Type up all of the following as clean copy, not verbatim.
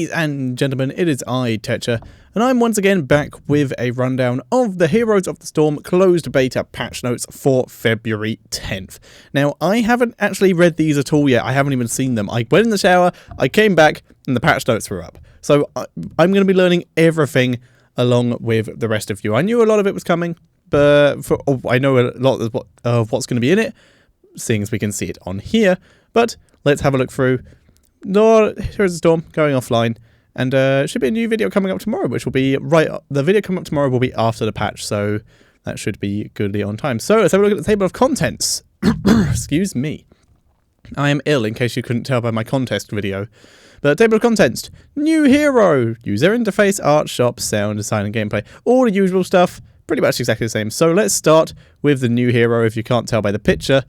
Ladies and gentlemen, it is I, Tetcher, and I'm once again back with a rundown of the Heroes of the Storm closed beta patch notes for February 10th. Now, I haven't actually read these at all yet. I haven't even seen them. I went in the shower, I came back, and the patch notes were up. So I'm going to be learning everything along with the rest of you. I knew a lot of it was coming, but I know a lot of what's going to be in it, seeing as we can see it on here. But let's have a look through. No, Heroes of the Storm going offline, and should be a new video coming up tomorrow, which will be the video coming up tomorrow will be after the patch, so that should be goodly on time. So let's have a look at the table of contents. Excuse me, I am ill in case you couldn't tell by my contest video. But table of contents: new hero, user interface, art, shop, sound, design, and gameplay. All the usual stuff, pretty much exactly the same. So let's start with the new hero. If you can't tell by the picture,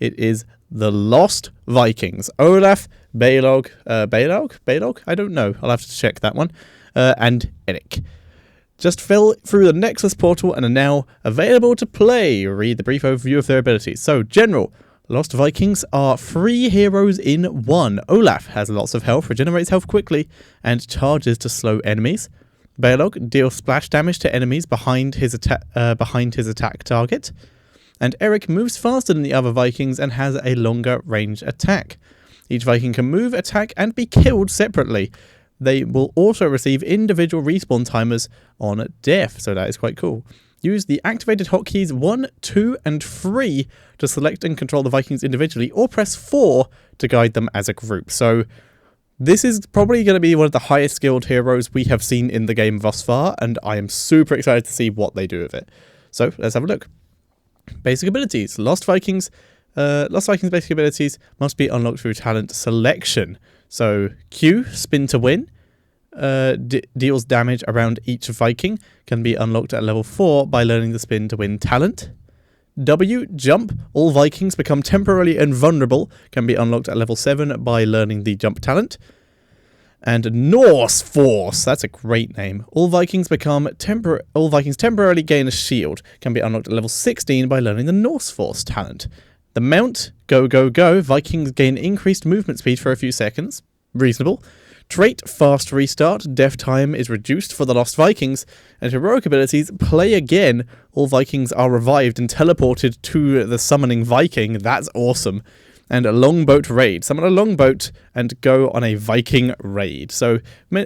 it is the Lost Vikings. Olaf, Balog, I don't know. I'll have to check that one. And Eric. Just fell through the Nexus portal and are now available to play. Read the brief overview of their abilities. So, general. Lost Vikings are 3 heroes in 1. Olaf has lots of health, regenerates health quickly, and charges to slow enemies. Balog deals splash damage to enemies behind his attack target. And Eric moves faster than the other Vikings and has a longer range attack. Each Viking can move, attack, and be killed separately. They will also receive individual respawn timers on death, so that is quite cool. Use the activated hotkeys 1, 2, and 3 to select and control the Vikings individually, or press 4 to guide them as a group. So this is probably going to be one of the highest skilled heroes we have seen in the game thus far, and I am super excited to see what they do with it. So let's have a look. Basic abilities. Lost Vikings basic abilities must be unlocked through talent selection. So Q, spin to win, deals damage around each Viking, can be unlocked at level 4 by learning the spin to win talent. W, jump, all Vikings become temporarily invulnerable, can be unlocked at level 7 by learning the jump talent. And Norse Force, that's a great name. All Vikings temporarily gain a shield, can be unlocked at level 16 by learning the Norse Force talent. The mount, go, go, go, Vikings gain increased movement speed for a few seconds. Reasonable. Trait, fast restart, death time is reduced for the Lost Vikings. And heroic abilities, play again, all Vikings are revived and teleported to the summoning Viking. That's awesome. And a longboat raid. Summon a longboat and go on a Viking raid. So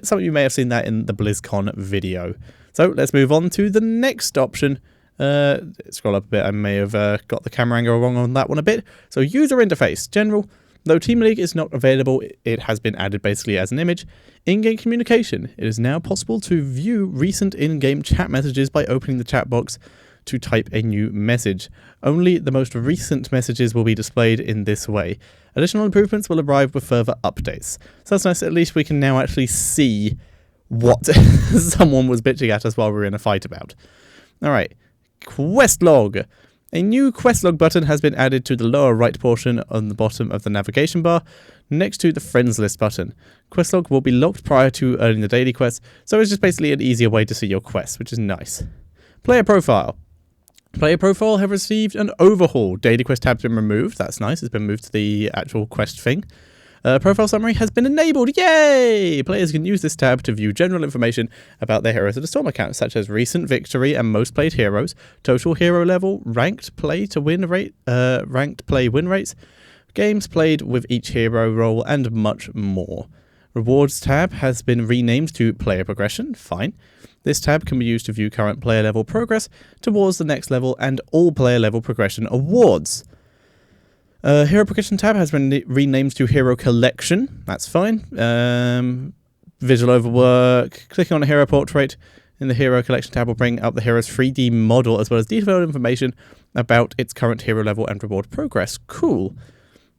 some of you may have seen that in the BlizzCon video. So let's move on to the next option. Scroll up a bit. I may have got the camera angle wrong on that one a bit. So user interface. General. Though Team League is not available, it has been added basically as an image. In-game communication. It is now possible to view recent in-game chat messages by opening the chat box to type a new message. Only the most recent messages will be displayed in this way. Additional improvements will arrive with further updates. So that's nice, at least we can now actually see what someone was bitching at us while we were in a fight about. Alright, quest log. A new quest log button has been added to the lower right portion on the bottom of the navigation bar, next to the friends list button. Quest log will be locked prior to earning the daily quest, so it's just basically an easier way to see your quests, which is nice. Player profile. Player profile have received an overhaul. Daily quest tab's been removed. That's nice. It's been moved to the actual quest thing. Profile summary has been enabled. Yay! Players can use this tab to view general information about their Heroes of the Storm accounts, such as recent victory and most played heroes, total hero level, ranked play win rates, games played with each hero role, and much more. Rewards tab has been renamed to Player Progression. Fine. This tab can be used to view current player level progress towards the next level and all player level progression awards. Hero Progression tab has been renamed to Hero Collection. That's fine. Visual overwork. Clicking on a hero portrait in the Hero Collection tab will bring up the hero's 3D model as well as detailed information about its current hero level and reward progress. Cool.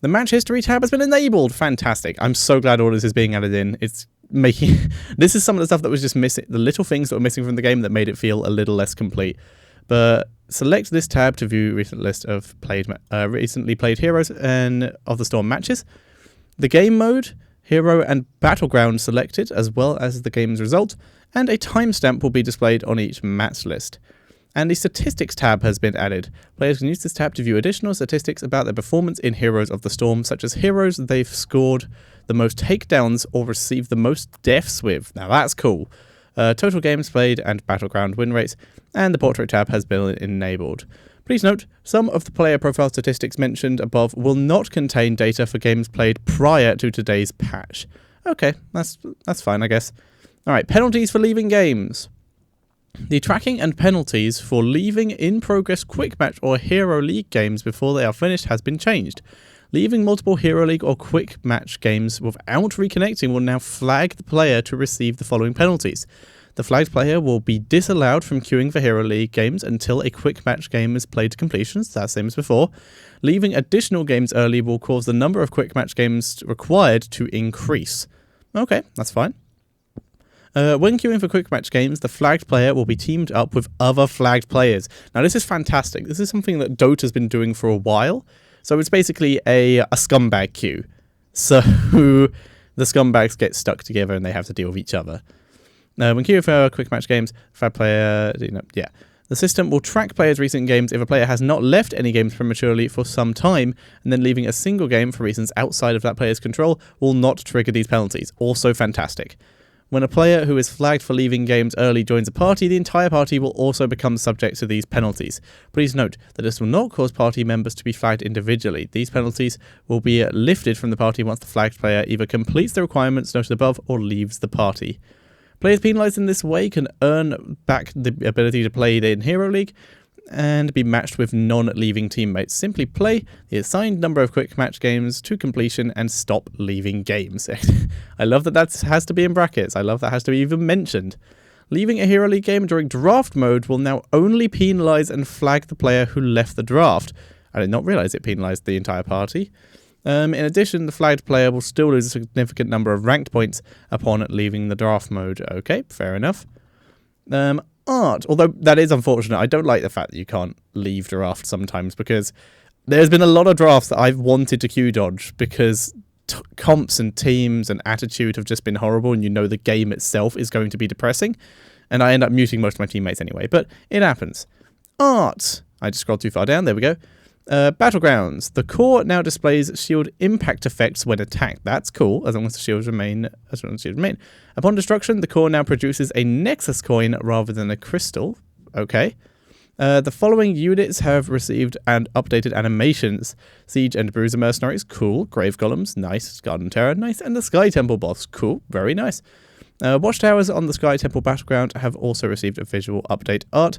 The Match History tab has been enabled. Fantastic. I'm so glad all this is being added in. It's making... This is some of the stuff that was just missing. The little things that were missing from the game that made it feel a little less complete. But select this tab to view recent list of recently played heroes and of the Storm matches. The game mode, hero and battleground selected, as well as the game's result, and a timestamp will be displayed on each match list. And the Statistics tab has been added. Players can use this tab to view additional statistics about their performance in Heroes of the Storm, such as heroes they've scored the most takedowns or receive the most deaths with. Now that's cool. Total games played and battleground win rates, and the portrait tab has been enabled. Please note, some of the player profile statistics mentioned above will not contain data for games played prior to today's patch. Okay, that's fine, I guess. Alright, penalties for leaving games. The tracking and penalties for leaving in-progress Quick Match or Hero League games before they are finished has been changed. Leaving multiple Hero League or Quick Match games without reconnecting will now flag the player to receive the following penalties. The flagged player will be disallowed from queuing for Hero League games until a Quick Match game is played to completion, so that's the same as before. Leaving additional games early will cause the number of Quick Match games required to increase. Okay, that's fine. When queuing for Quick Match games, the flagged player will be teamed up with other flagged players. Now this is fantastic. This is something that Dota's been doing for a while. So it's basically a scumbag queue. So the scumbags get stuck together and they have to deal with each other. When queuing for Quick Match games, flagged player, the system will track players' recent games if a player has not left any games prematurely for some time, and then leaving a single game for reasons outside of that player's control will not trigger these penalties. Also fantastic. When a player who is flagged for leaving games early joins a party, the entire party will also become subject to these penalties. Please note that this will not cause party members to be flagged individually. These penalties will be lifted from the party once the flagged player either completes the requirements noted above or leaves the party. Players penalised in this way can earn back the ability to play in Hero League and be matched with non-leaving teammates. Simply play the assigned number of Quick Match games to completion and stop leaving games. I love that has to be in brackets. I love that has to be even mentioned. Leaving a Hero League game during draft mode will now only penalise and flag the player who left the draft. I did not realise it penalised the entire party. In addition, the flagged player will still lose a significant number of ranked points upon leaving the draft mode. Okay, fair enough. Art, although that is unfortunate. I don't like the fact that you can't leave draft sometimes, because there's been a lot of drafts that I've wanted to queue dodge because comps and teams and attitude have just been horrible, and you know the game itself is going to be depressing, and I end up muting most of my teammates anyway, but it happens. Art, I just scrolled too far down, there we go. Battlegrounds. The core now displays shield impact effects when attacked. That's cool, as long as the shields remain. Upon destruction, the core now produces a Nexus coin rather than a crystal. Okay. The following units have received and updated animations. Siege and Bruiser Mercenaries, cool. Grave Golems, nice. Garden Terror, nice. And the Sky Temple boss, cool. Very nice. Watchtowers on the Sky Temple battleground have also received a visual update art.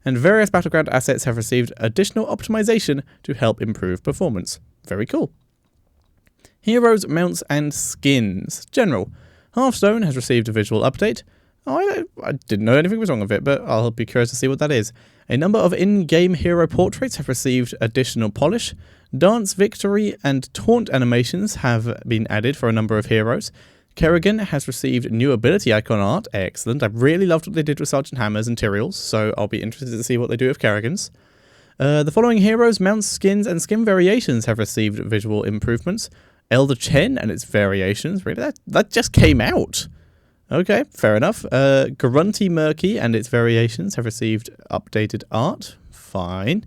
And various battleground assets have received additional optimization to help improve performance. Very cool. Heroes, mounts, and skins. General. Hearthstone has received a visual update. Oh, I didn't know anything was wrong with it, but I'll be curious to see what that is. A number of in-game hero portraits have received additional polish. Dance, Victory, and Taunt animations have been added for a number of heroes. Kerrigan has received new ability icon art. Excellent. I really loved what they did with Sergeant Hammers and Tyraels, so I'll be interested to see what they do with Kerrigans. The following heroes, mounts, skins, and skin variations have received visual improvements. Elder Chen and its variations. Really? That just came out. Okay, fair enough. Grunty Murky and its variations have received updated art. Fine.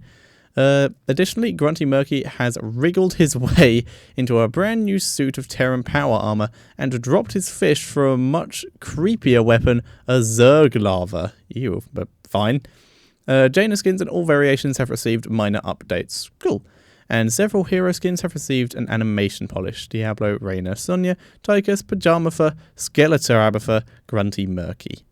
Additionally, Grunty Murky has wriggled his way into a brand new suit of Terran power armor and dropped his fish for a much creepier weapon, a Zerg lava. Ew, but fine. Jaina skins and all variations have received minor updates. Cool. And several hero skins have received an animation polish. Diablo, Raynor, Sonya, Tychus, Pajamafer, Skeletor Abafer, Grunty Murky.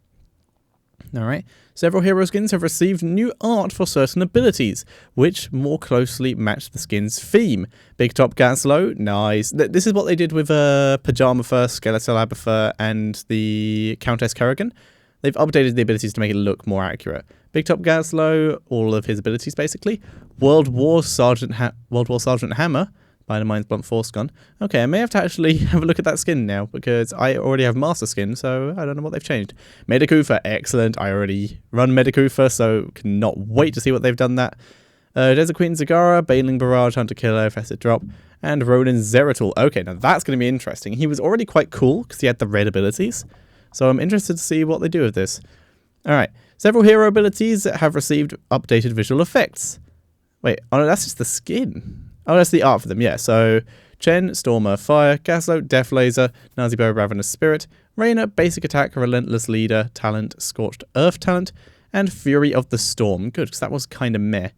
Alright. Several hero skins have received new art for certain abilities, which more closely match the skin's theme. Big Top Gaslow, nice. This is what they did with Pajamafer, Skeletor Abafer, and the Countess Kerrigan. They've updated the abilities to make it look more accurate. Big Top Gaslow, all of his abilities basically. World War Sergeant Hammer, Dynamite's Blunt Force Gun. Okay, I may have to actually have a look at that skin now, because I already have Master Skin, so I don't know what they've changed. Medicufa, excellent. I already run Medicufa, so cannot wait to see what they've done that. Desert Queen Zagara, Bailing Barrage, Hunter Killer, Facet Drop, and Ronin Zeratul. Okay, now that's going to be interesting. He was already quite cool, because he had the red abilities. So I'm interested to see what they do with this. Alright, several hero abilities have received updated visual effects. Wait, oh no, that's just the skin. Oh, that's the art for them, yeah. So, Chen, Stormer, Fire, Gaslo, Death Laser, Nazibo, Ravenous Spirit, Raynor, Basic Attack, Relentless Leader, Talent, Scorched Earth Talent, and Fury of the Storm. Good, because that was kind of meh.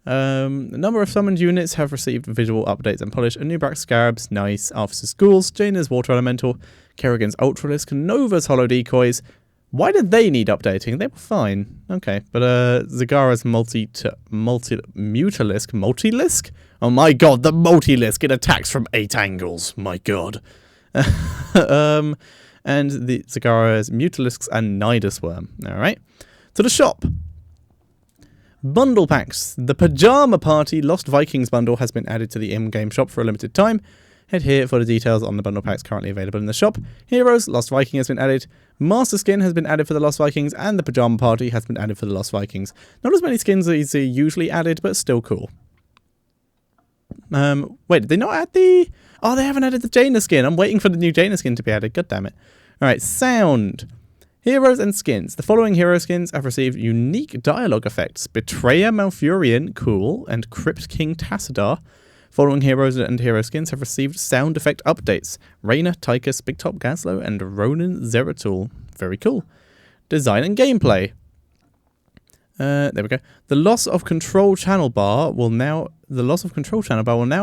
A number of summoned units have received visual updates and polish. Anubrak Scarabs, nice. Arthur's Ghouls, Jaina's Water Elemental, Kerrigan's Ultralisk, Nova's Hollow Decoys. Why did they need updating? They were fine. Okay, but Zagara's Multilisk? Oh my god, the Multilisk! It attacks from 8 angles. My god. And the Zagara's Mutalisks and Nidus Worm. Alright. To the shop. Bundle packs. The Pajama Party Lost Vikings bundle has been added to the in-game shop for a limited time. Head here for the details on the bundle packs currently available in the shop. Heroes, Lost Viking has been added. Master Skin has been added for the Lost Vikings, and the Pajama Party has been added for the Lost Vikings. Not as many skins as are usually added, but still cool. Wait, did they not add the... Oh, they haven't added the Jaina skin. I'm waiting for the new Jaina skin to be added. God damn it. Alright, sound. Heroes and skins. The following hero skins have received unique dialogue effects. Betrayer Malfurion, cool, and Crypt King Tassadar. Following heroes and hero skins have received sound effect updates. Raynor, Tychus, Big Top Gaslo, and Ronan Zeratul. Very cool. Design and gameplay. There we go. The loss of control channel bar will now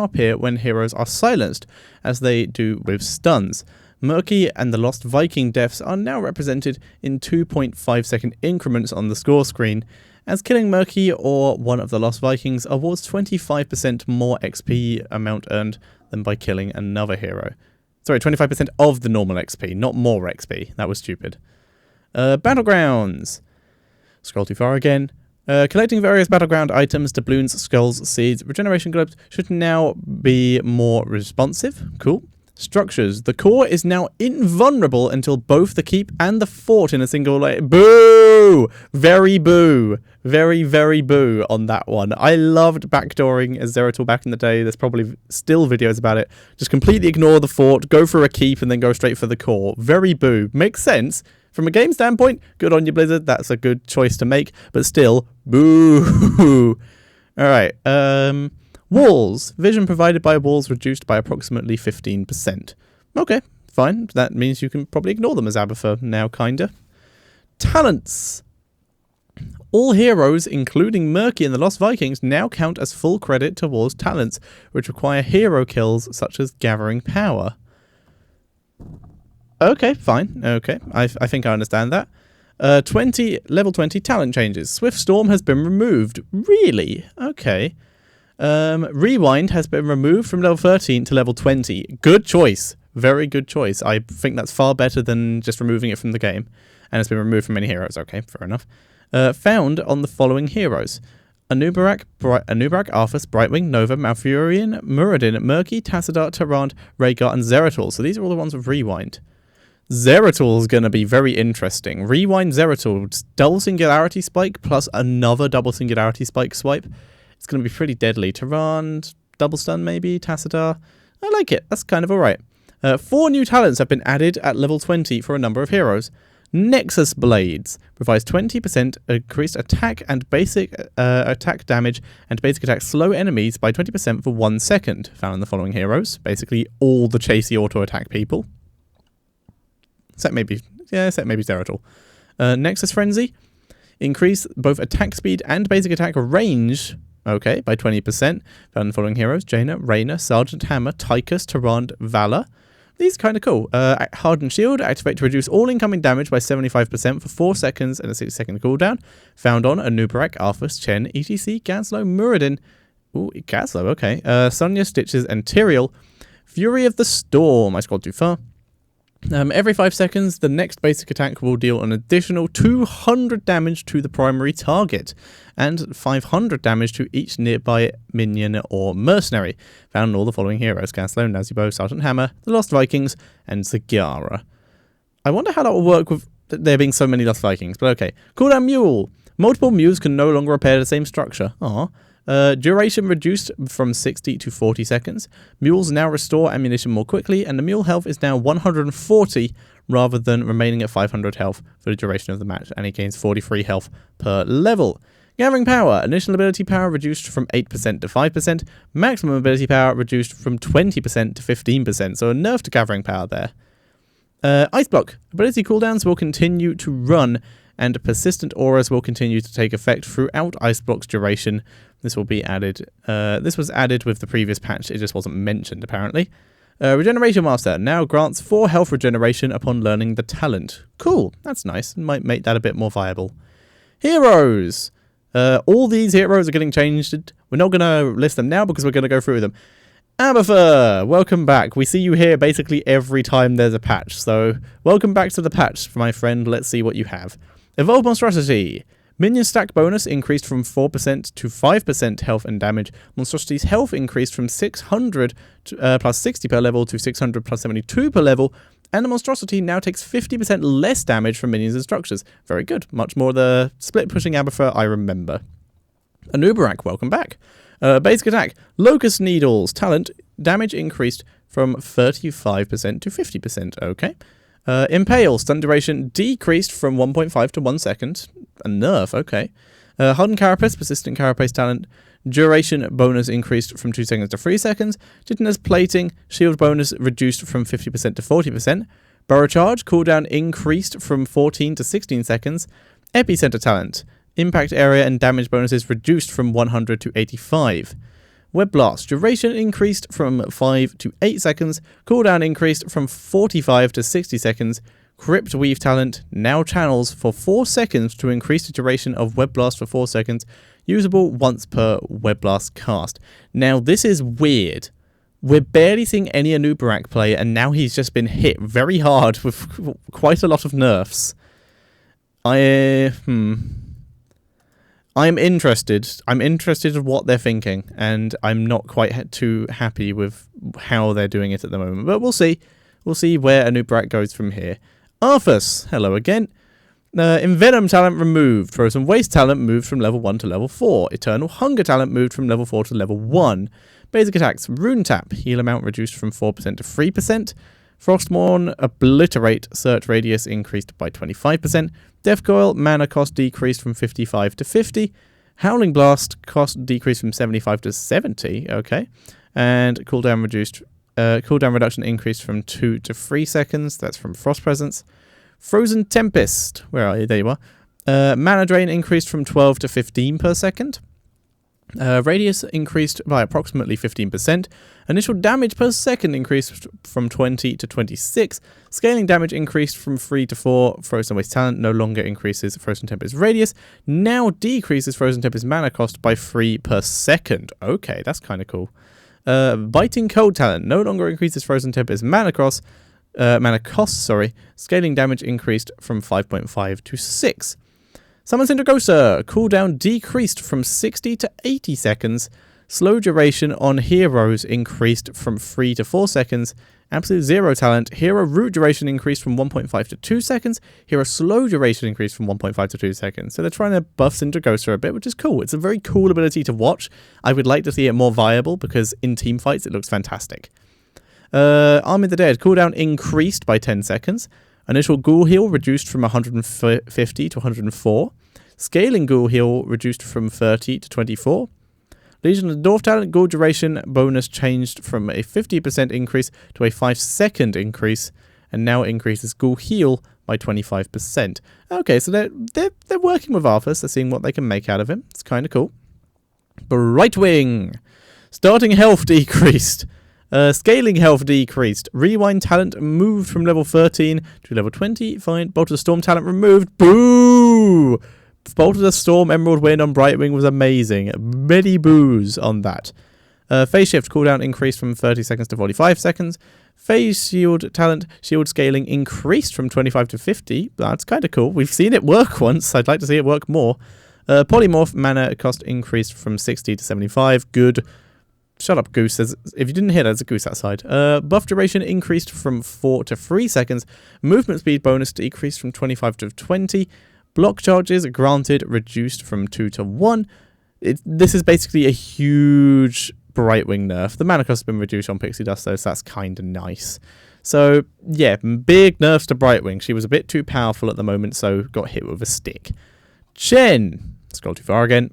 appear when heroes are silenced, as they do with stuns. Murky and the Lost Viking deaths are now represented in 2.5 second increments on the score screen, as killing Murky or one of the Lost Vikings awards 25% more XP amount earned than by killing another hero. Sorry, 25% of the normal XP, not more XP. That was stupid. Battlegrounds. Scroll too far again. Collecting various battleground items, doubloons, skulls, seeds, regeneration globes should now be more responsive. Cool. Structures. The core is now invulnerable until both the keep and the fort in a single layer. Boo! Very boo. Very, very boo on that one. I loved backdooring as Zeratul back in the day. There's probably still videos about it. Just completely ignore the fort, go for a keep, and then go straight for the core. Very boo. Makes sense. From a game standpoint, good on you, Blizzard. That's a good choice to make. But still, boo. Alright, walls. Vision provided by walls reduced by approximately 15%. Okay, fine. That means you can probably ignore them as Abathur now, kinda. Talents. All heroes, including Murky and the Lost Vikings, now count as full credit towards talents, which require hero kills such as Gathering Power. Okay, fine. Okay, I think I understand that. Level 20 talent changes. Swift Storm has been removed. Really? Okay. Rewind has been removed from level 13 to level 20. Good choice. Very good choice. I think that's far better than just removing it from the game. And it's been removed from many heroes. Okay, fair enough. Found on the following heroes. Anubrak, Arthas, Brightwing, Nova, Malfurion, Muradin, Murky, Tassadar, Tyrant, Rhaegar, and Zeratul. So these are all the ones with Rewind. Zeratul is going to be very interesting. Rewind Zeratul, double singularity spike plus another double singularity spike swipe. It's going to be pretty deadly. Tyrant, double stun maybe, Tassadar. I like it. That's kind of alright. 4 new talents have been added at level 20 for a number of heroes. Nexus Blades provides 20% increased attack and basic attack damage and basic attack slow enemies by 20% for 1 second. Found in the following heroes. Basically all the chasey auto attack people. Except maybe Zeratul. Nexus Frenzy. Increase both attack speed and basic attack range, okay, by 20%. Found in the following heroes. Jaina, Raynor, Sergeant Hammer, Tychus, Tyrant, Valor. These are kind of cool. Hardened Shield. Activate to reduce all incoming damage by 75% for 4 seconds and a 60-second cooldown. Found on Anubrak, Arthas, Chen, ETC, Gaslo, Muradin. Ooh, Gaslo, okay. Sonya, Stitches, and Tyrael. Fury of the Storm. I scrolled too far. Every 5 seconds, the next basic attack will deal an additional 200 damage to the primary target, and 500 damage to each nearby minion or mercenary. Found in all the following heroes: Gaslo, Nazibo, Sergeant Hammer, the Lost Vikings, and Zagara. I wonder how that will work with there being so many Lost Vikings, but okay. Cooldown Mule. Multiple mules can no longer repair the same structure. Duration reduced from 60 to 40 seconds. Mules now restore ammunition more quickly, and the mule health is now 140 rather than remaining at 500 health for the duration of the match, and he gains 43 health per level. Gathering power. Initial ability power reduced from 8% to 5%. Maximum ability power reduced from 20% to 15%. So a nerf to gathering power there. Ice block. Ability cooldowns will continue to run, and persistent auras will continue to take effect throughout Ice block's duration. This will be added. This was added with the previous patch. It just wasn't mentioned, apparently. Regeneration Master now grants 4 health regeneration upon learning the talent. Cool. That's nice. Might make that a bit more viable. Heroes. All these heroes are getting changed. We're not going to list them now because we're going to go through them. Abathur, welcome back. We see you here basically every time there's a patch. So, welcome back to the patch, my friend. Let's see what you have. Evolve Monstrosity. Minion stack bonus increased from 4% to 5% health and damage. Monstrosity's health increased from 600 plus 60 per level to 600 plus 72 per level. And the Monstrosity now takes 50% less damage from minions and structures. Very good. Much more the split-pushing Abathur I remember. Anubarak, welcome back. Basic attack. Locust Needles. Talent. Damage increased from 35% to 50%. Okay. Impale. Stun duration decreased from 1.5 to 1 second. A nerf. Okay. Hardened Carapace. Persistent Carapace talent. Duration bonus increased from 2 seconds to 3 seconds. Chitinous Plating. Shield bonus reduced from 50% to 40%. Burrow Charge. Cooldown increased from 14 to 16 seconds. Epicenter talent. Impact area and damage bonuses reduced from 100 to 85. Web Blast. Duration increased from 5 to 8 seconds. Cooldown increased from 45 to 60 seconds. Crypt Weave talent now channels for 4 seconds to increase the duration of Web Blast for 4 seconds. Usable once per Web Blast cast. Now this is weird. We're barely seeing any Anubarak play, and now he's just been hit very hard with quite a lot of nerfs. I'm interested. I'm interested in what they're thinking, and I'm not quite too happy with how they're doing it at the moment. But we'll see. We'll see where Anubarak goes from here. Arthas, hello again. Envenom talent removed. Frozen Waste talent moved from level 1 to level 4. Eternal Hunger talent moved from level 4 to level 1. Basic attacks. Rune Tap. Heal amount reduced from 4% to 3%. Frostmourne Obliterate. Search radius increased by 25%. Death Coil. Mana cost decreased from 55 to 50. Howling Blast cost decreased from 75 to 70. Okay. And cooldown reduced. Cooldown reduction increased from 2 to 3 seconds. That's from Frost Presence. Frozen Tempest. Where are you? There you are. Mana drain increased from 12 to 15 per second. Radius increased by approximately 15%. Initial damage per second increased from 20 to 26. Scaling damage increased from 3 to 4. Frozen Waste talent no longer increases Frozen Tempest radius. Now decreases Frozen Tempest mana cost by 3 per second. Okay, that's kind of cool. Biting Cold talent no longer increases Frozen Tempest mana cost. Scaling damage increased from 5.5 to 6. Summon Syndragosa. Cooldown decreased from 60 to 80 seconds. Slow duration on heroes increased from 3 to 4 seconds. Absolute Zero talent. Hero root duration increased from 1.5 to 2 seconds. Hero slow duration increased from 1.5 to 2 seconds. So they're trying to buff Syndragosa a bit, which is cool. It's a very cool ability to watch. I would like to see it more viable because in team fights it looks fantastic. Army of the Dead. Cooldown increased by 10 seconds. Initial Ghoul Heal reduced from 150 to 104. Scaling Ghoul Heal reduced from 30 to 24. Legion of the Dwarf talent Ghoul duration bonus changed from a 50% increase to a 5-second increase, and now increases Ghoul Heal by 25%. Okay, so they're working with Arthas. They're seeing what they can make out of him. It's kind of cool. Brightwing. Starting health decreased. Scaling health decreased. Rewind talent moved from level 13 to level 20. Fine. Bolt of the Storm talent removed. Boo! Bolt of the Storm Emerald Wind on Brightwing was amazing. Many boos on that. Phase Shift cooldown increased from 30 seconds to 45 seconds. Phase Shield talent shield scaling increased from 25 to 50. That's kind of cool. We've seen it work once. I'd like to see it work more. Polymorph mana cost increased from 60 to 75. Good. Shut up, Goose. If you didn't hear, there's a goose outside. Buff duration increased from 4 to 3 seconds. Movement speed bonus decreased from 25 to 20. Block charges granted reduced from 2 to 1. This is basically a huge Brightwing nerf. The mana cost has been reduced on Pixie Dust, though, so that's kind of nice. So, yeah, big nerfs to Brightwing. She was a bit too powerful at the moment, so got hit with a stick. Chen. Scroll too far again.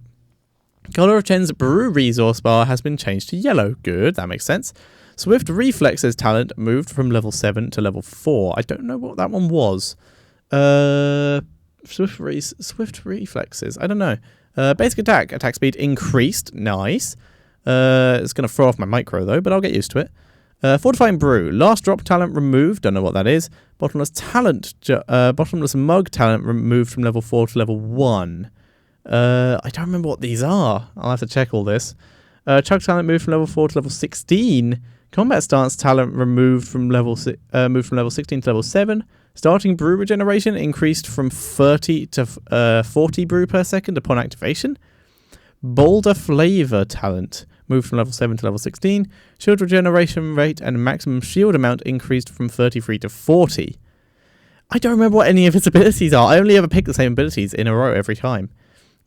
Color of Chen's brew resource bar has been changed to yellow. Good, that makes sense. Swift Reflexes talent moved from level 7 to level 4. I don't know what that one was. Swift Reflexes. I don't know. Basic attack. Attack speed increased. Nice. It's going to throw off my micro though, but I'll get used to it. Fortifying Brew. Last drop talent removed. Don't know what that is. Bottomless Mug talent removed from level 4 to level 1. I don't remember what these are. I'll have to check all this. Chug talent moved from level 4 to level 16. Combat stance talent moved from level 16 to level 7. Starting brew regeneration increased from 30 to 40 brew per second upon activation. Boulder flavor talent moved from level 7 to level 16. Shield regeneration rate and maximum shield amount increased from 33 to 40. I don't remember what any of its abilities are. I only ever pick the same abilities in a row every time.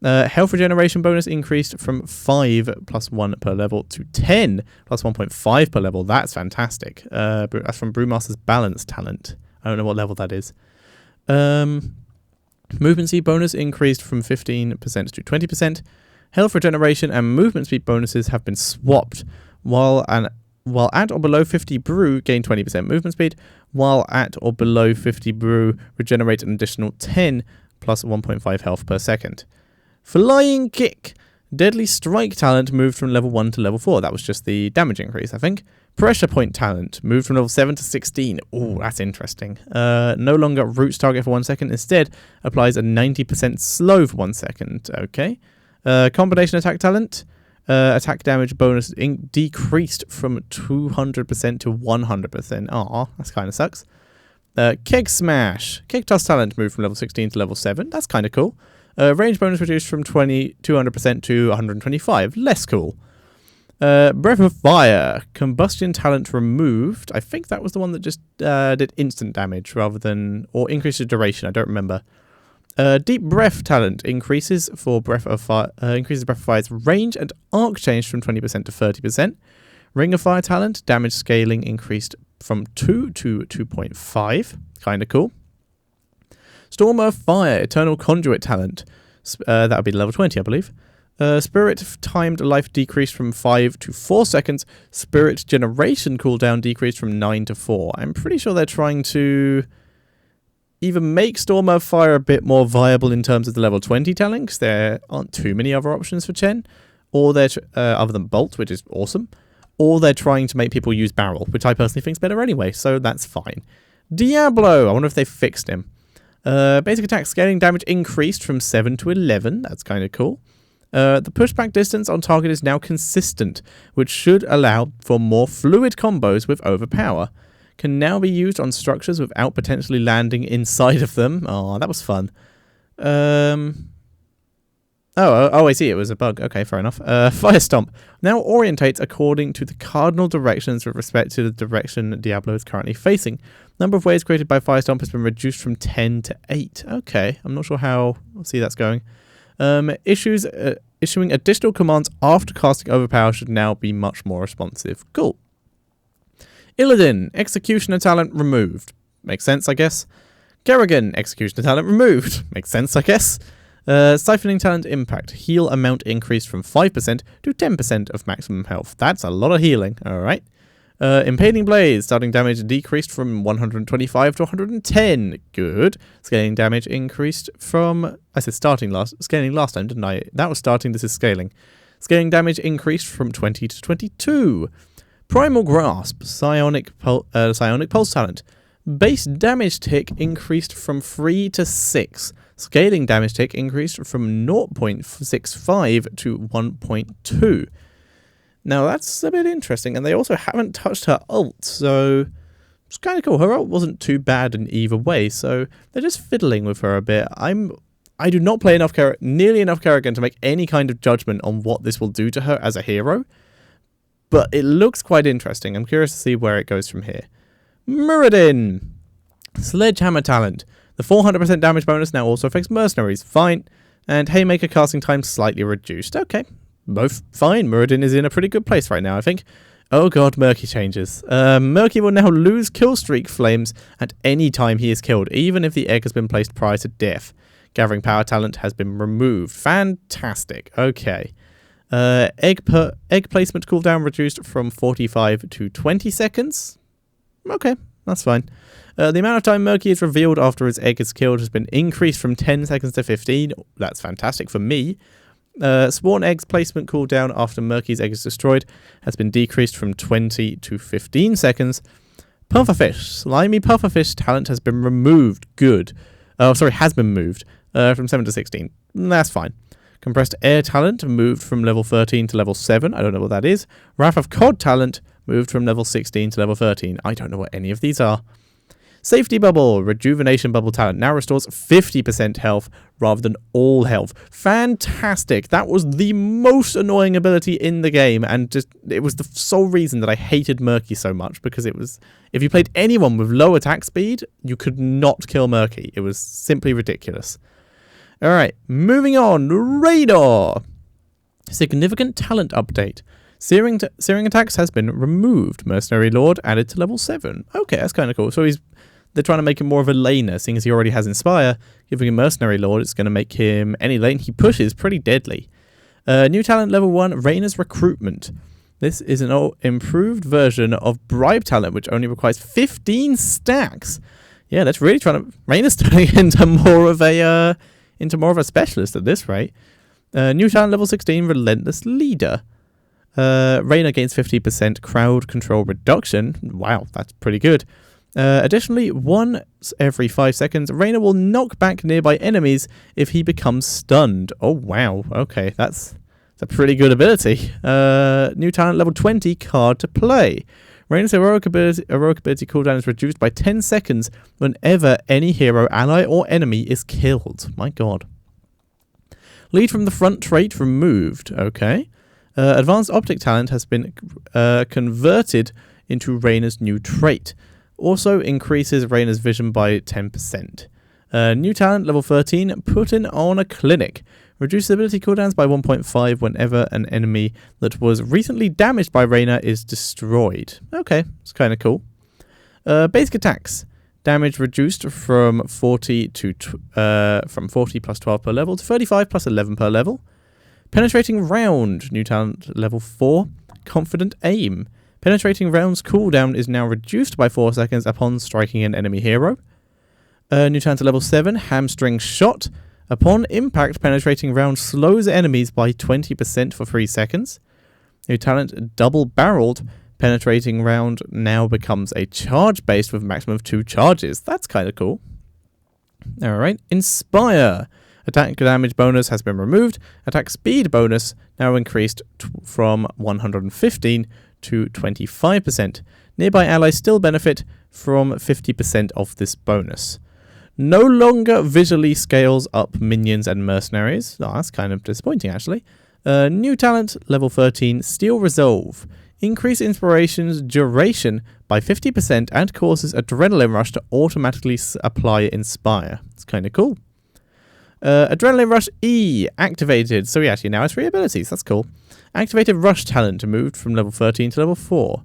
Health regeneration bonus increased from 5 plus 1 per level to 10 plus 1.5 per level. That's fantastic. That's from Brewmaster's Balance talent. I don't know what level that is. Movement speed bonus increased from 15% to 20%. Health regeneration and movement speed bonuses have been swapped. While at or below 50 brew, gain 20% movement speed. While at or below 50 brew, regenerate an additional 10 plus 1.5 health per second. Flying Kick. Deadly Strike talent moved from level 1 to level 4. That was just the damage increase, I think. Pressure Point talent moved from level 7 to 16. Oh, that's interesting. No longer roots target for 1 second. Instead, applies a 90% slow for 1 second. Okay. Combination attack talent. Attack damage bonus decreased from 200% to 100%. Aw, that kind of sucks. Keg Smash. Keg Toss talent moved from level 16 to level 7. That's kind of cool. Range bonus reduced from 200% to 125. Less cool. Breath of Fire. Combustion talent removed. I think that was the one that just did instant damage rather than... or increased the duration. I don't remember. Deep Breath talent increases for Breath of Fire... increases Breath of Fire's range and arc change from 20% to 30%. Ring of Fire talent. Damage scaling increased from 2 to 2.5. Kind of cool. Storm of Fire, Eternal Conduit talent. That would be level 20, I believe. Spirit timed life decreased from 5 to 4 seconds. Spirit generation cooldown decreased from 9 to 4. I'm pretty sure they're trying to either make Storm of Fire a bit more viable in terms of the level 20 talent, because there aren't too many other options for Chen, or they're other than Bolt, which is awesome, or they're trying to make people use Barrel, which I personally think is better anyway, so that's fine. Diablo, I wonder if they fixed him. Basic attack scaling damage increased from 7 to 11. That's kind of cool. The pushback distance on target is now consistent, which should allow for more fluid combos with overpower. Can now be used on structures without potentially landing inside of them. Oh, that was fun. Oh, I see. It was a bug. Okay, fair enough. Fire Stomp now orientates according to the cardinal directions with respect to the direction Diablo is currently facing. Number of waves created by Fire Stomp has been reduced from 10 to 8. Okay, I'm not sure how. We'll see that's going. Issuing additional commands after casting Overpower should now be much more responsive. Cool. Illidan, Executioner talent removed. Makes sense, I guess. Kerrigan, Executioner talent removed. Makes sense, I guess. Siphoning talent impact. Heal amount increased from 5% to 10% of maximum health. That's a lot of healing. Alright. Impaling Blaze. Starting damage decreased from 125 to 110. Good. Scaling damage increased from... I said scaling last time, didn't I? That was starting. This is scaling. Scaling damage increased from 20 to 22. Primal Grasp. Psionic Pulse talent. Base damage tick increased from 3 to 6. Scaling damage tick increased from 0.65 to 1.2. Now that's a bit interesting, and they also haven't touched her ult, so it's kind of cool. Her ult wasn't too bad in either way, so they're just fiddling with her a bit. I do not play nearly enough Kerrigan to make any kind of judgment on what this will do to her as a hero, but it looks quite interesting. I'm curious to see where it goes from here. Muradin, Sledgehammer talent. The 400% damage bonus now also affects mercenaries. Fine. And Haymaker casting time slightly reduced. Okay. Both fine. Muradin is in a pretty good place right now, I think. Oh god, Murky changes. Murky will now lose kill streak flames at any time he is killed, even if the egg has been placed prior to death. Gathering Power talent has been removed. Fantastic. Okay. Egg placement cooldown reduced from 45 to 20 seconds. Okay, that's fine. The amount of time Murky is revealed after his egg is killed has been increased from 10 seconds to 15. That's fantastic for me. Spawn eggs placement cooldown after Murky's egg is destroyed has been decreased from 20 to 15 seconds. Pufferfish. Slimy Pufferfish talent has been removed. Good. Oh, sorry, has been moved from 7 to 16. That's fine. Compressed Air talent moved from level 13 to level 7. I don't know what that is. Wrath of Cod talent moved from level 16 to level 13. I don't know what any of these are. Safety Bubble. Rejuvenation Bubble talent now restores 50% health rather than all health. Fantastic. That was the most annoying ability in the game, and just it was the sole reason that I hated Murky so much, because it was, if you played anyone with low attack speed, you could not kill Murky. It was simply ridiculous. Alright, moving on. Raynor. Significant talent update. Searing attacks has been removed. Mercenary Lord added to level 7. Okay, that's kind of cool. So they're trying to make him more of a laner, seeing as he already has Inspire. Giving him Mercenary Lord, it's going to make him any lane he pushes pretty deadly. New talent level 1, Raynor's Recruitment. This is an improved version of Bribe talent, which only requires 15 stacks. Yeah, that's really trying to... Raynor's turning into more of a specialist at this rate. New talent level 16, Relentless Leader. Raynor gains 50% crowd control reduction. Wow, that's pretty good. Additionally, once every 5 seconds, Raynor will knock back nearby enemies if he becomes stunned. Oh, wow. Okay, that's a pretty good ability. New talent level 20, Card to Play. Raynor's heroic ability cooldown is reduced by 10 seconds whenever any hero, ally, or enemy is killed. My god. Lead from the front trait removed. Okay. Advanced Optic talent has been converted into Raynor's new trait. Also increases Raynor's vision by 10%. New talent, level 13, Putting on a Clinic. Reduces ability cooldowns by 1.5 whenever an enemy that was recently damaged by Raynor is destroyed. Okay, it's kind of cool. Basic attacks. Damage reduced from 40 plus 12 per level to 35 plus 11 per level. Penetrating Round, new talent level 4, Confident Aim. Penetrating Round's cooldown is now reduced by 4 seconds upon striking an enemy hero. New talent level 7, Hamstring Shot. Upon impact, Penetrating Round slows enemies by 20% for 3 seconds. New talent Double Barreled. Penetrating Round now becomes a charge based with a maximum of 2 charges. That's kind of cool. Alright, Inspire. Attack damage bonus has been removed. Attack speed bonus now increased from 115 to 25%. Nearby allies still benefit from 50% of this bonus. No longer visually scales up minions and mercenaries. Oh, that's kind of disappointing, actually. New talent, level 13, Steel Resolve. Increase Inspiration's duration by 50% and causes Adrenaline Rush to automatically apply Inspire. It's kind of cool. Adrenaline Rush E activated. So he actually now has 3 abilities. That's cool. Activated Rush talent moved from level 13 to level 4.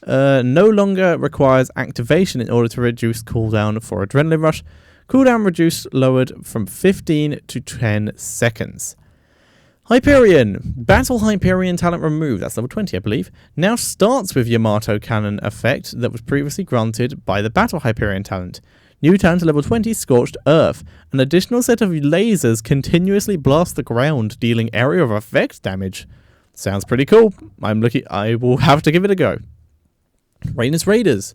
No longer requires activation in order to reduce cooldown for Adrenaline Rush. Cooldown reduced lowered from 15 to 10 seconds. Hyperion. Battle Hyperion talent removed. That's level 20, I believe. Now starts with Yamato Cannon effect that was previously granted by the Battle Hyperion talent. New talent level 20, Scorched Earth. An additional set of lasers continuously blast the ground, dealing area of effect damage. Sounds pretty cool. I will have to give it a go. Raynor's Raiders.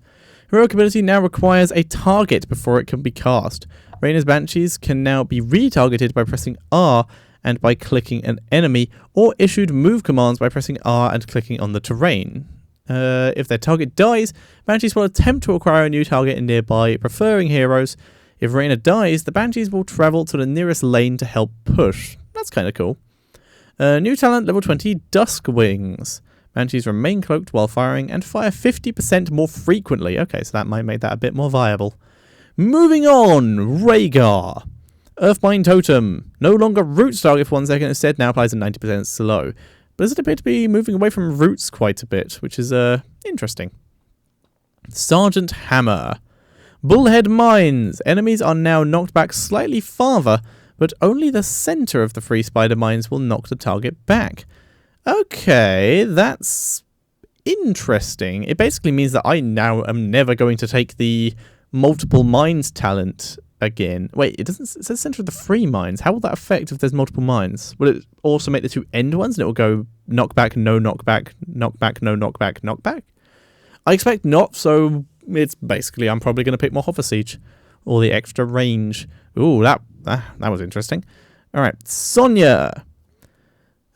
Heroic ability now requires a target before it can be cast. Raynor's Banshees can now be retargeted by pressing R and by clicking an enemy, or issued move commands by pressing R and clicking on the terrain. If their target dies, Banshees will attempt to acquire a new target in nearby preferring heroes. If Raynor dies, the Banshees will travel to the nearest lane to help push. That's kind of cool. New talent, level 20, Dusk Wings. Banshees remain cloaked while firing and fire 50% more frequently. Okay, so that might make that a bit more viable. Moving on, Rhaegar. Earthbind Totem. No longer roots target for 1 second, instead now applies a 90% slow. Blizzard appear to be moving away from roots quite a bit, which is interesting. Sergeant Hammer. Bullhead Mines. Enemies are now knocked back slightly farther but only the center of the 3 spider mines will knock the target back. Okay, that's interesting. It basically means that I now am never going to take the multiple mines talent again. Wait, it says center of the 3 mines. How will that affect if there's multiple mines? Will it also make the 2 end ones and it will go knockback, no knockback, knockback, no knockback, knockback? I expect not, so it's basically I'm probably going to pick more Hover Siege. Or the extra range. Ooh, that was interesting. Alright, Sonya.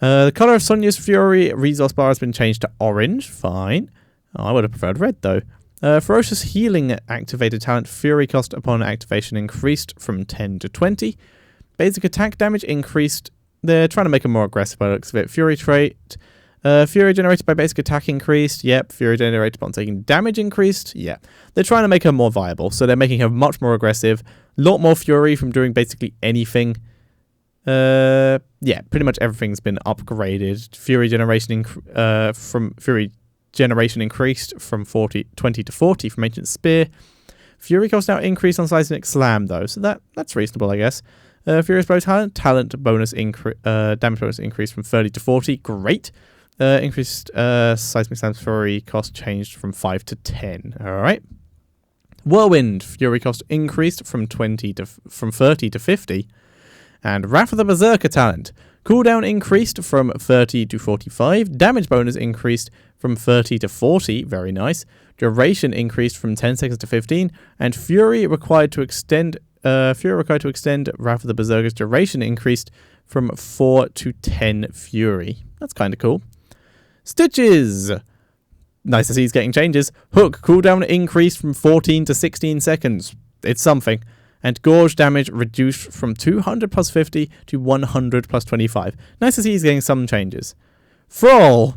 The colour of Sonya's Fury resource bar has been changed to orange. Fine. Oh, I would have preferred red, though. Ferocious Healing activated talent. Fury cost upon activation increased from 10 to 20. Basic attack damage increased. They're trying to make it more aggressive by the looks of it. Fury trait. Fury generated by basic attack increased. Yep. Fury generated upon taking damage increased. Yeah. They're trying to make her more viable. So they're making her much more aggressive. A lot more Fury from doing basically anything. Yeah. Pretty much everything's been upgraded. Fury generation increased from 20 to 40 from Ancient Spear. Fury cost now increased on Seismic Slam though. So that's reasonable, I guess. Furious Bow talent bonus damage bonus increased from 30 to 40. Great. Increased Seismic Slam's Fury cost changed from 5 to 10. Alright. Whirlwind Fury cost increased from 30 to 50. And Wrath of the Berserker talent. Cooldown increased from 30 to 45. Damage bonus increased from 30 to 40. Very nice. Duration increased from 10 seconds to 15. And Fury required to extend Wrath of the Berserker's duration increased from 4 to 10 Fury. That's kind of cool. Stitches! Nice to see he's getting changes. Hook, cooldown increased from 14 to 16 seconds. It's something. And Gorge damage reduced from 200 plus 50 to 100 plus 25. Nice to see he's getting some changes. Thrall!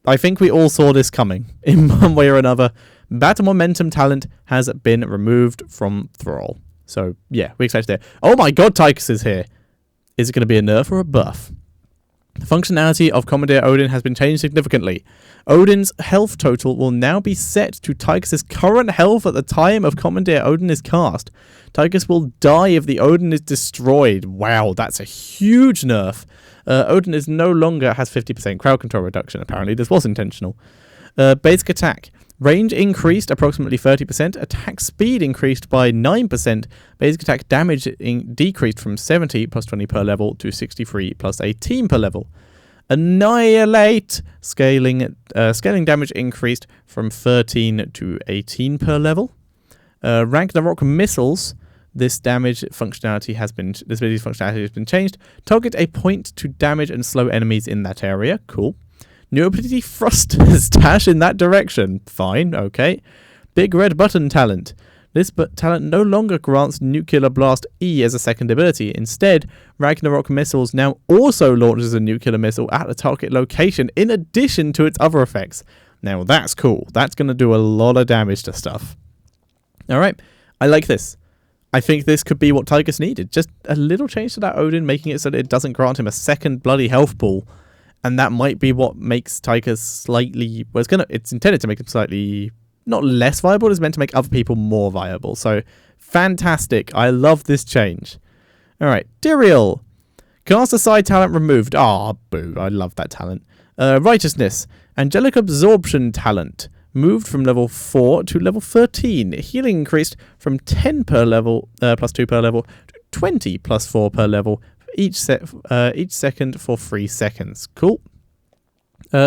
I think we all saw this coming. In one way or another. Battle Momentum talent has been removed from Thrall. So, yeah, we expect it. Oh my god, Tychus is here. Is it going to be a nerf or a buff? The functionality of Commandeer Odin has been changed significantly. Odin's health total will now be set to Tychus' current health at the time of Commandeer Odin is cast. Tychus will die if the Odin is destroyed. Wow, that's a huge nerf. Odin is no longer has 50% crowd control reduction, apparently. This was intentional. Basic attack. Range increased approximately 30%. Attack speed increased by 9%. Basic attack damage decreased from 70 plus 20 per level to 63 plus 18 per level. Annihilate! Scaling damage increased from 13 to 18 per level. Ragnarok missiles. This ability's functionality has been changed. Target a point to damage and slow enemies in that area. Cool. New ability Frost Stash in that direction. Fine, okay. Big Red Button talent. This talent no longer grants Nuclear Blast E as a second ability. Instead, Ragnarok Missiles now also launches a nuclear missile at the target location in addition to its other effects. Now that's cool. That's going to do a lot of damage to stuff. Alright, I like this. I think this could be what Tychus needed. Just a little change to that Odin, making it so that it doesn't grant him a second bloody health pool. And that might be what makes Tychus slightly... Well, it's intended to make him slightly... Not less viable, it's meant to make other people more viable. So, fantastic. I love this change. Alright, Tyrael. Caster side talent removed. Ah, boo. I love that talent. Righteousness. Angelic Absorption talent. Moved from level 4 to level 13. Healing increased from 10 per level, plus 2 per level, to 20 plus 4 per level. Each second for 3 seconds. Cool.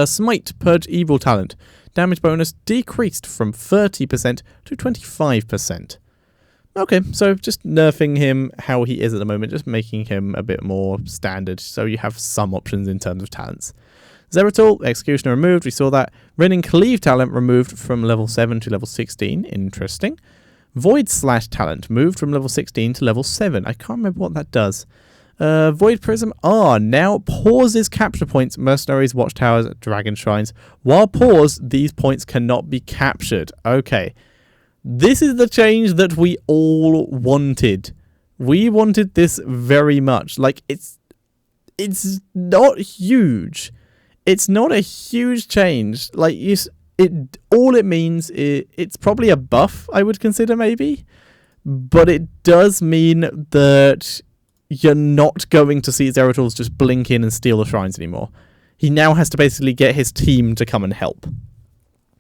Smite, Purge Evil talent. Damage bonus decreased from 30% to 25%. Okay, so just nerfing him how he is at the moment, just making him a bit more standard, so you have some options in terms of talents. Zeratul, Executioner removed, we saw that. Rend Cleave talent removed from level 7 to level 16, interesting. Void Slash talent moved from level 16 to level 7, I can't remember what that does. Void Prism now pauses capture points, mercenaries, watchtowers, dragon shrines. While paused, these points cannot be captured. Okay. This is the change that we all wanted. We wanted this very much. Like, it's not huge. It's not a huge change. Like, all it means is it's probably a buff, I would consider, maybe. But it does mean that you're not going to see Zeratul just blink in and steal the shrines anymore. He now has to basically get his team to come and help.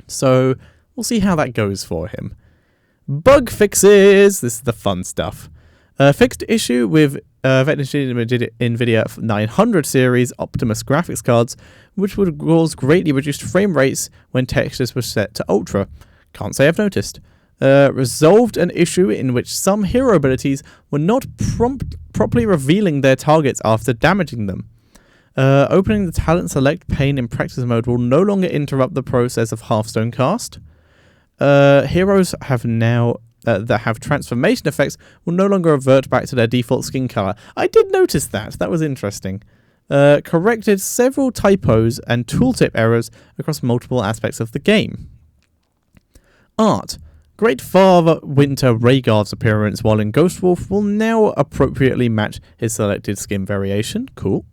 So we'll see how that goes for him. Bug fixes. This is the fun stuff. Fixed issue with NVIDIA 900 series Optimus graphics cards, which would cause greatly reduced frame rates when textures were set to Ultra. Can't say I've noticed. Resolved an issue in which some hero abilities were not properly revealing their targets after damaging them. Opening the talent select pane in practice mode will no longer interrupt the process of Hearthstone cast. Heroes have now that have transformation effects will no longer revert back to their default skin color. I did notice that. That was interesting. Corrected several typos and tooltip errors across multiple aspects of the game. Art. Great Father Winter Rhaegar's appearance while in Ghost Wolf will now appropriately match his selected skin variation. Cool.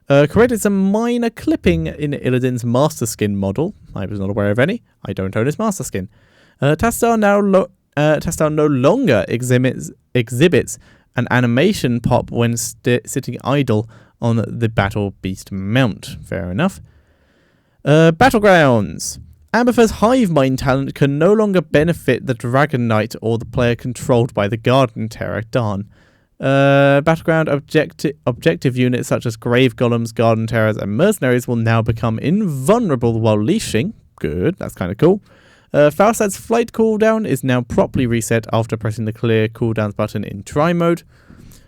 Corrected some minor clipping in Illidan's Master Skin model. I was not aware of any. I don't own his Master Skin. Tastar no longer exhibits an animation pop when sitting idle on the Battle Beast mount. Fair enough. Battlegrounds. Abathur's Hive Mind talent can no longer benefit the Dragon Knight or the player controlled by the Garden Terror. Darn. Battleground objective units such as Grave Golems, Garden Terrors, and Mercenaries will now become invulnerable while leashing. Good, that's kind of cool. Falstad's flight cooldown is now properly reset after pressing the clear cooldowns button in try mode.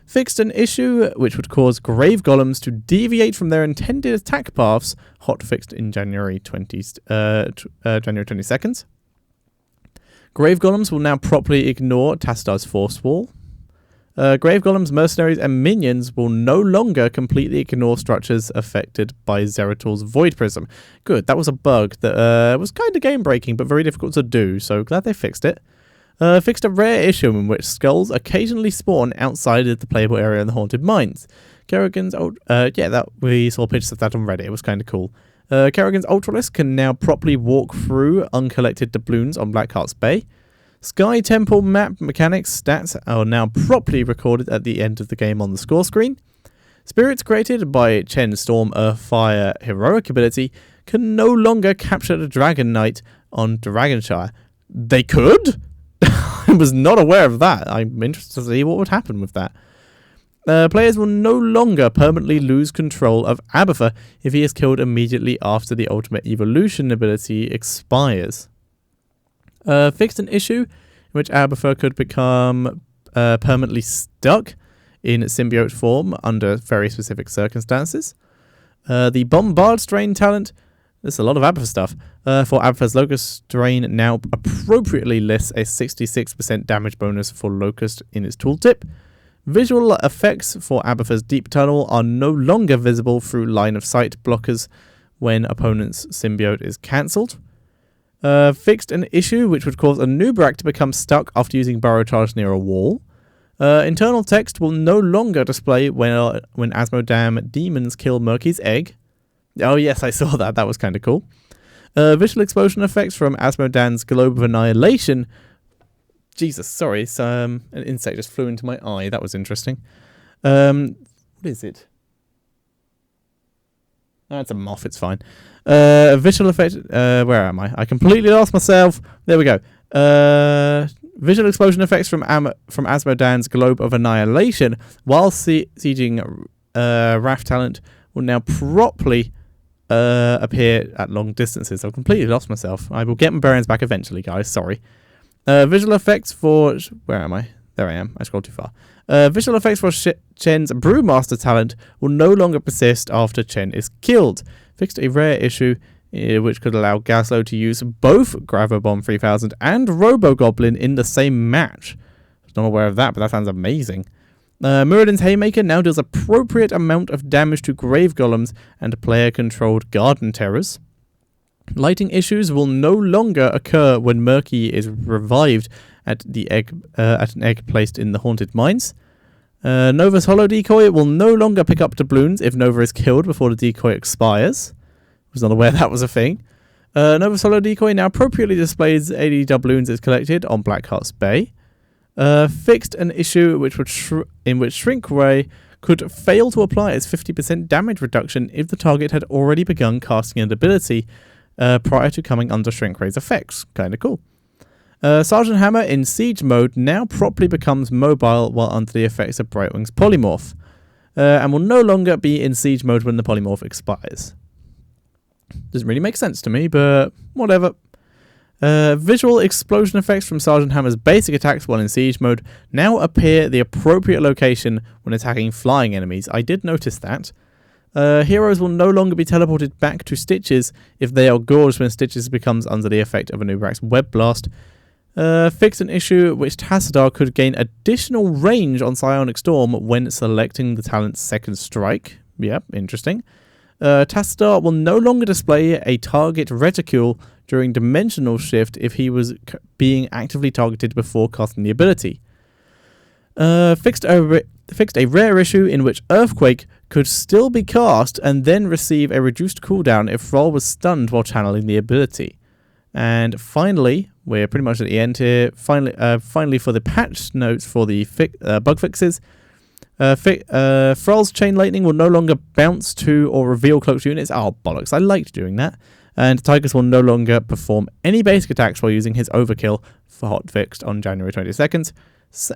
Fixed an issue which would cause Grave Golems to deviate from their intended attack paths, hotfixed in January 22nd. Grave Golems will now properly ignore Tastar's Force Wall. Grave Golems, Mercenaries, and Minions will no longer completely ignore structures affected by Zeratul's Void Prism. Good, that was a bug that was kind of game-breaking, but very difficult to do, so glad they fixed it. Fixed a rare issue in which skulls occasionally spawn outside of the playable area in the Haunted Mines. Kerrigan's we saw pictures of that on Reddit, it was kind of cool. Kerrigan's Ultralisk can now properly walk through uncollected doubloons on Blackheart's Bay. Sky Temple map mechanics stats are now properly recorded at the end of the game on the score screen. Spirits created by Chen Storm Earth Fire heroic ability can no longer capture the Dragon Knight on Dragonshire. They could? I was not aware of that. I'm interested to see what would happen with that. Players will no longer permanently lose control of Abathur if he is killed immediately after the Ultimate Evolution ability expires. Fixed an issue in which Abathur could become permanently stuck in symbiote form under very specific circumstances. The Bombard Strain talent, there's a lot of Abathur stuff, for Abathur's Locust Strain now appropriately lists a 66% damage bonus for Locust in its tooltip. Visual effects for Abathur's Deep Tunnel are no longer visible through line of sight blockers when opponent's symbiote is cancelled. Fixed an issue which would cause a Nubarak to become stuck after using Burrow Charge near a wall. Internal text will no longer display when Asmodam demons kill Murky's egg. Oh yes, I saw that. That was kind of cool. Visual explosion effects from Asmodan's Globe of Annihilation. Jesus, sorry. An insect just flew into my eye. That was interesting. What is it? Oh, it's a moth. It's fine. Visual effect. Where am I? I completely lost myself. There we go. Visual explosion effects from Asmodan's Globe of Annihilation while sieging Wrath talent will now properly appear at long distances. I've completely lost myself. I will get my bearings back eventually, guys. Sorry. Visual effects for... Where am I? There I am. I scrolled too far. Visual effects for Chen's Brewmaster talent will no longer persist after Chen is killed. Fixed a rare issue which could allow Gaslow to use both Gravobomb 3000 and Robo-Goblin in the same match. I was not aware of that, but that sounds amazing. Muradin's Haymaker now deals appropriate amount of damage to Grave Golems and player-controlled Garden Terrors. Lighting issues will no longer occur when Murky is revived at an egg placed in the Haunted Mines. Nova's Hollow Decoy will no longer pick up doubloons if Nova is killed before the decoy expires. I was not aware that was a thing. Nova's Hollow Decoy now appropriately displays 80 doubloons it's collected on Blackheart's Bay. Fixed an issue in which Shrink Ray could fail to apply its 50% damage reduction if the target had already begun casting an ability prior to coming under Shrink Ray's effects. Kinda cool. Sergeant Hammer in Siege mode now properly becomes mobile while under the effects of Brightwing's Polymorph, and will no longer be in Siege mode when the Polymorph expires. Doesn't really make sense to me, but whatever. Visual explosion effects from Sergeant Hammer's basic attacks while in Siege mode now appear at the appropriate location when attacking flying enemies. I did notice that. Heroes will no longer be teleported back to Stitches if they are gorged when Stitches becomes under the effect of Anubarak's Web Blast. Fixed an issue which Tassadar could gain additional range on Psionic Storm when selecting the talent's Second Strike. Yep, interesting. Tassadar will no longer display a target reticule during Dimensional Shift if he was being actively targeted before casting the ability. Fixed a rare issue in which Earthquake could still be cast and then receive a reduced cooldown if Thrall was stunned while channeling the ability. And finally, we're pretty much at the end here. Finally, for the patch notes for the bug fixes, Thrall's Chain Lightning will no longer bounce to or reveal cloaked units. Oh, bollocks. I liked doing that. And Tychus will no longer perform any basic attacks while using his Overkill for hotfixed on January 22nd.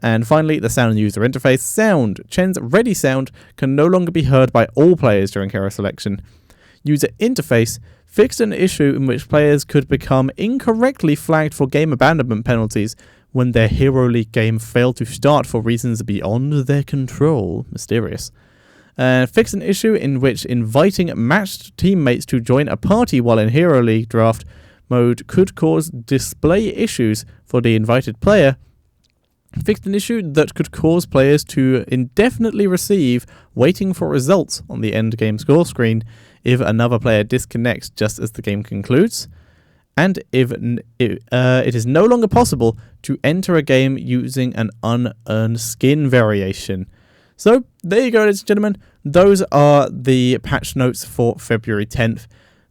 And finally, the sound user interface. Sound. Chen's Ready sound can no longer be heard by all players during hero selection. User interface fixed an issue in which players could become incorrectly flagged for game abandonment penalties when their Hero League game failed to start for reasons beyond their control. Mysterious. Fixed an issue in which inviting matched teammates to join a party while in Hero League draft mode could cause display issues for the invited player. Fixed an issue that could cause players to indefinitely receive waiting for results on the end game score screen if another player disconnects just as the game concludes. And if it is no longer possible to enter a game using an unearned skin variation. So, there you go, ladies and gentlemen. Those are the patch notes for February 10th.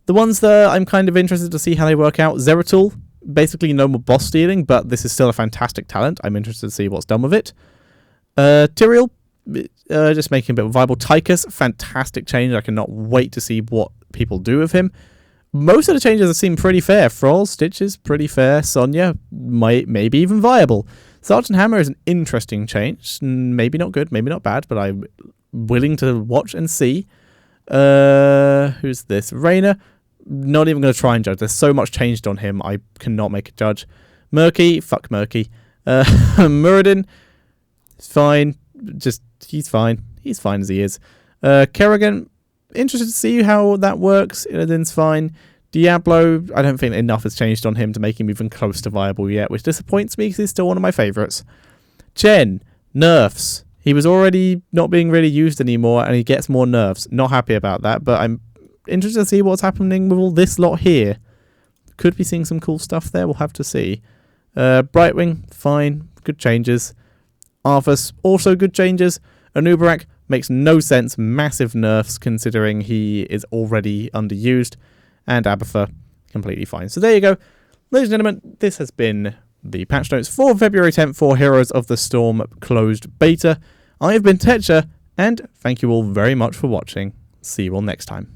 The ones that I'm kind of interested to see how they work out. Zeratul, basically no more boss stealing, but this is still a fantastic talent. I'm interested to see what's done with it. Tyrael, just making a bit viable. Tychus, fantastic change. I cannot wait to see what people do with him. Most of the changes seem pretty fair. Thrall, Stitches, pretty fair. Sonya, maybe even viable. Sergeant Hammer is an interesting change. Maybe not good, maybe not bad, but I'm willing to watch and see. Who's this? Raynor. Not even going to try and judge. There's so much changed on him, I cannot make a judge. Murky. Fuck Murky. Muradin. It's fine. He's fine. He's fine as he is. Kerrigan. Interested to see how that works. Illidan's fine. Diablo, I don't think enough has changed on him to make him even close to viable yet, which disappoints me because he's still one of my favourites. Chen, nerfs. He was already not being really used anymore, and he gets more nerfs. Not happy about that, but I'm interested to see what's happening with all this lot here. Could be seeing some cool stuff there, we'll have to see. Brightwing, fine, good changes. Arthas, also good changes. Anubarak, makes no sense, massive nerfs considering he is already underused. And Abatha, completely fine. So there you go. Ladies and gentlemen, this has been the patch notes for February 10th for Heroes of the Storm closed beta. I have been Tetcher, and thank you all very much for watching. See you all next time.